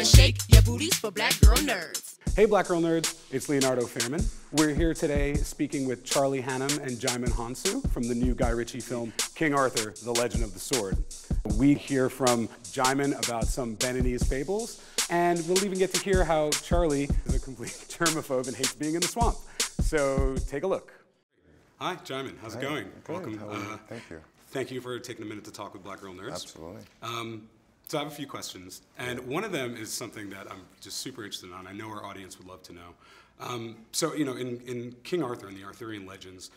better shake your booties for black girl nerds. Hey Black Girl Nerds, it's Leonardo Faierman. We're here today speaking with Charlie Hunnam and Djimon Hounsou from the new Guy Ritchie film, King Arthur, The Legend of the Sword. We hear from Djimon about some Beninese fables, and we'll even get to hear how Charlie is a complete germaphobe and hates being in the swamp. So take a look. Hi, Djimon, how's it going? Good. Welcome. How are you? Thank you. Thank you for taking a minute to talk with Black Girl Nerds. Absolutely. So I have a few questions, and one of them is something that I'm just super interested in. I know our audience would love to know. So, you know, in King Arthur and the Arthurian legends,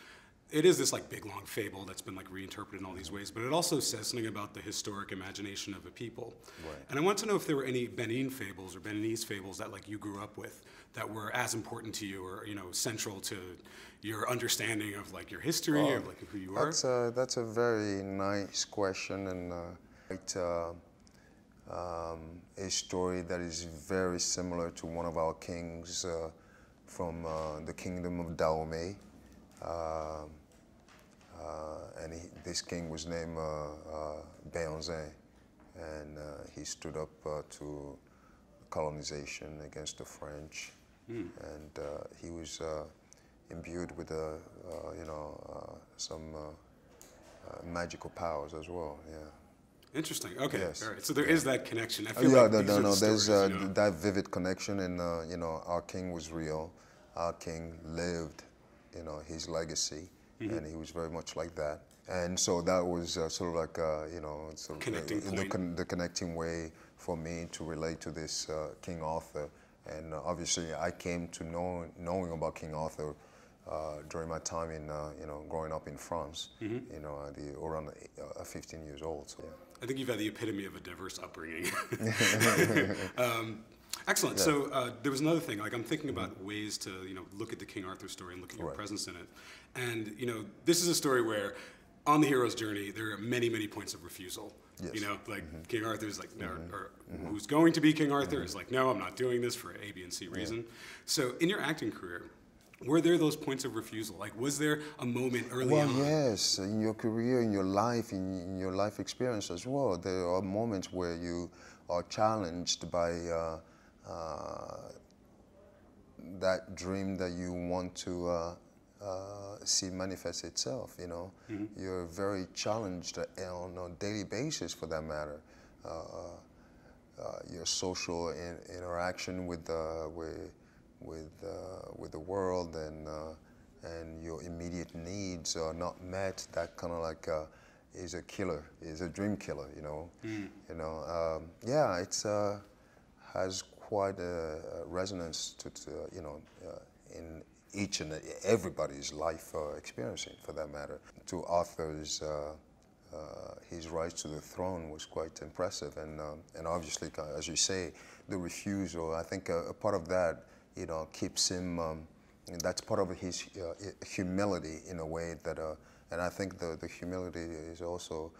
it is this like big long fable that's been like reinterpreted in all these ways, but it also says something about the historic imagination of a people. Right. And I want to know if there were any Benin fables or Beninese fables that like you grew up with that were as important to you or, you know, central to your understanding of like your history or like who you are. That's a very nice question, and it's a story that is very similar to one of our kings from the kingdom of Dahomey. And this king was named Béanzin, and he stood up to colonization against the French, and he was imbued with some magical powers as well. Yeah. Interesting. Okay. Yes. All right. So there is that connection. I feel Yeah, like there's stories, you know? that vivid connection, and you know, our king was real. Our king lived, you know, his legacy, and he was very much like that. And so that was sort of like, you know, sort of Connecting point. the connecting way for me to relate to this King Arthur. And obviously, I came to knowing about King Arthur during my time in, you know, growing up in France, you know, around 15 years old. So, yeah. I think you've had the epitome of a diverse upbringing. Excellent. Yeah. So there was another thing. Like I'm thinking about ways to, you know, look at the King Arthur story and look at your presence in it. And you know, this is a story where, on the hero's journey, there are many, many points of refusal. Yes. You know, like King Arthur's like, or who's going to be King Arthur is like, no, I'm not doing this for A, B, and C reason. So in your acting career, were there those points of refusal? Like, was there a moment early on? Well, yes. In your career, in your life, in your life experience as well, there are moments where you are challenged by that dream that you want to see manifest itself. You know, you're very challenged on a daily basis, for that matter. Your social interaction with the world, and your immediate needs are not met. That kind of like is a killer, is a dream killer. You know, you know. Yeah, it's has quite a resonance to you know, in each and everybody's life experiencing, for that matter. To Arthur's, his rise to the throne was quite impressive, and obviously, as you say, the refusal. I think a part of that, you know, keeps him. That's part of his humility in a way that, and I think the humility is also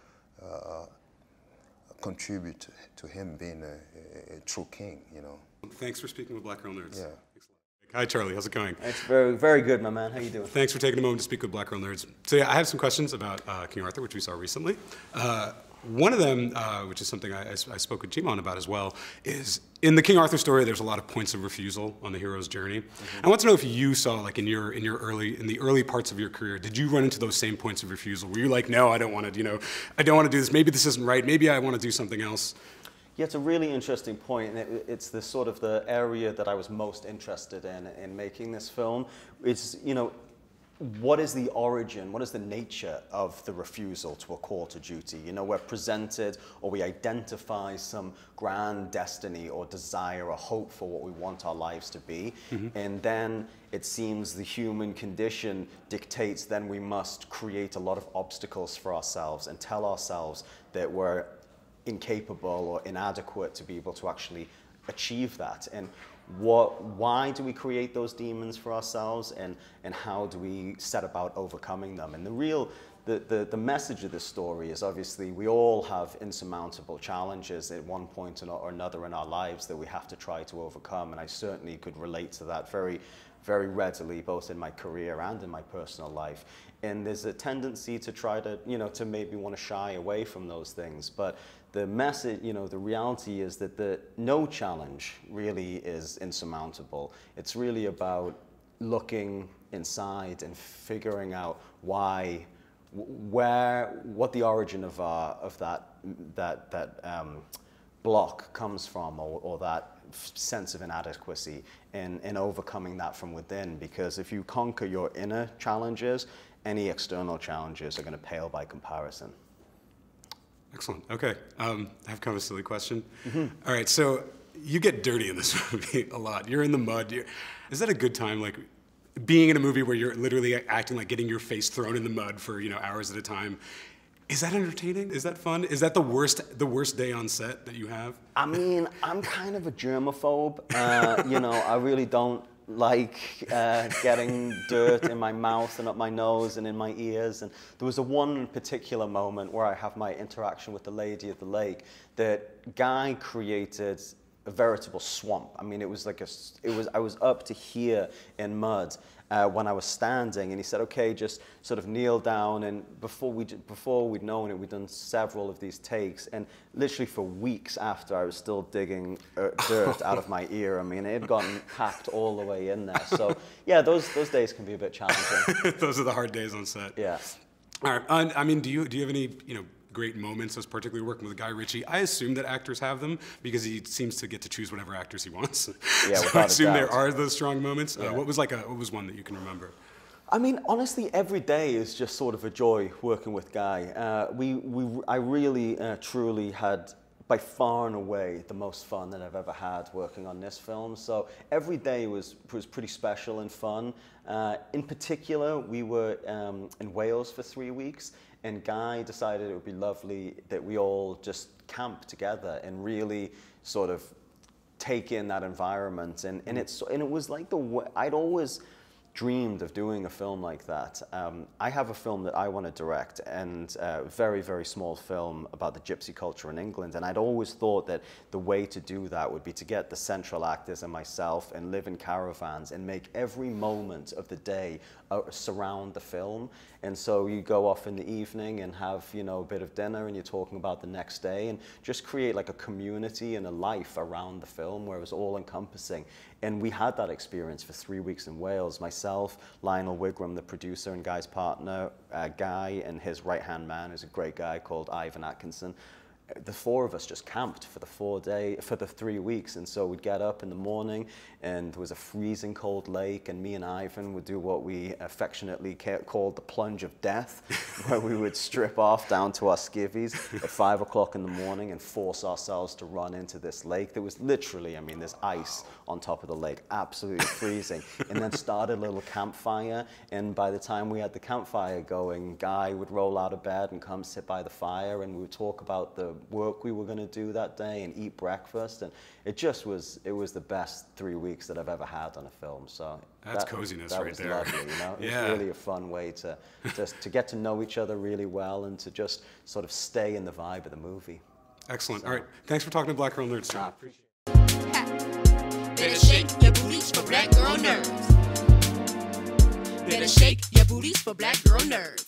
contribute to him being a true king. You know. Thanks for speaking with Black Girl Nerds. Yeah. Hi, Charlie. How's it going? It's very, very good, my man. How you doing? Thanks for taking a moment to speak with Black Girl Nerds. So yeah, I have some questions about King Arthur, which we saw recently. One of them, which is something I spoke with Djimon about as well, is in the King Arthur story, there's a lot of points of refusal on the hero's journey. I want to know if you saw, like in the early parts of your career, did you run into those same points of refusal? Were you like, no, I don't want to, you know, I don't want to do this. Maybe this isn't right. Maybe I want to do something else. Yeah, it's a really interesting point, and it's the sort of the area that I was most interested in making this film. It's, you know, what is the origin, what is the nature of the refusal to a call to duty? You know, we're presented or we identify some grand destiny or desire or hope for what we want our lives to be, and then it seems the human condition dictates then we must create a lot of obstacles for ourselves and tell ourselves that we're incapable or inadequate to be able to actually achieve that. And why do we create those demons for ourselves, and how do we set about overcoming them? And the real the message of this story is obviously we all have insurmountable challenges at one point or another in our lives that we have to try to overcome, and I certainly could relate to that very readily, both in my career and in my personal life. And there's a tendency to try to, to maybe want to shy away from those things. But the message, the reality is that no challenge really is insurmountable. It's really about looking inside and figuring out what the origin of that block comes from, or that sense of inadequacy, and overcoming that from within. Because if you conquer your inner challenges, any external challenges are going to pale by comparison. Excellent. Okay. I have kind of a silly question. All right. So you get dirty in this movie a lot. You're in the mud. Is that a good time? Like being in a movie where you're literally acting like getting your face thrown in the mud for hours at a time. Is that entertaining? Is that fun? Is that the worst day on set that you have? I mean, I'm kind of a germaphobe. I really don't like getting dirt in my mouth and up my nose and in my ears. And there was one particular moment where I have my interaction with the lady at the lake that Guy created a veritable swamp. I mean, it was like I was up to here in mud when I was standing, and he said, "Okay, just sort of kneel down." And before we'd known it, we'd done several of these takes, and literally for weeks after, I was still digging dirt out of my ear. I mean, it had gotten packed all the way in there. So yeah, those days can be a bit challenging. Those are the hard days on set. Yeah. All right. I mean, do you have any great moments, as particularly working with Guy Ritchie? I assume that actors have them because he seems to get to choose whatever actors he wants. Yeah, so I assume there are those strong moments. Yeah. What was one that you can remember? I mean, honestly, every day is just sort of a joy working with Guy. I really, truly had, by far and away, the most fun that I've ever had working on this film. So every day was pretty special and fun. In particular, we were in Wales for 3 weeks, and Guy decided it would be lovely that we all just camp together and really sort of take in that environment. And it was like I'd always dreamed of doing a film like that. I have a film that I want to direct, and a very, very small film about the gypsy culture in England. And I'd always thought that the way to do that would be to get the central actors and myself and live in caravans and make every moment of the day surround the film. And so you go off in the evening and have, a bit of dinner, and you're talking about the next day, and just create like a community and a life around the film where it was all encompassing. And we had that experience for 3 weeks in Wales. Myself, Lionel Wigram, the producer, and Guy's partner, Guy, and his right-hand man, who's a great guy called Ivan Atkinson. The four of us just camped for the 3 weeks. And so we'd get up in the morning, and there was a freezing cold lake, and me and Ivan would do what we affectionately called the plunge of death, where we would strip off down to our skivvies at 5 o'clock in the morning and force ourselves to run into this lake. There was literally, there's ice on top of the lake, absolutely freezing. And then start a little campfire, and by the time we had the campfire going, Guy would roll out of bed and come sit by the fire, and we would talk about the work we were going to do that day and eat breakfast. And it was the best 3 weeks that I've ever had on a film. So that's coziness right there. That was lovely, It was really a fun way to just to get to know each other really well, and to just sort of stay in the vibe of the movie. Excellent. All right. Thanks for talking to Black Girl Nerds. I appreciate it. Better shake your booties for Black Girl Nerds. Better shake your booties for Black Girl Nerds.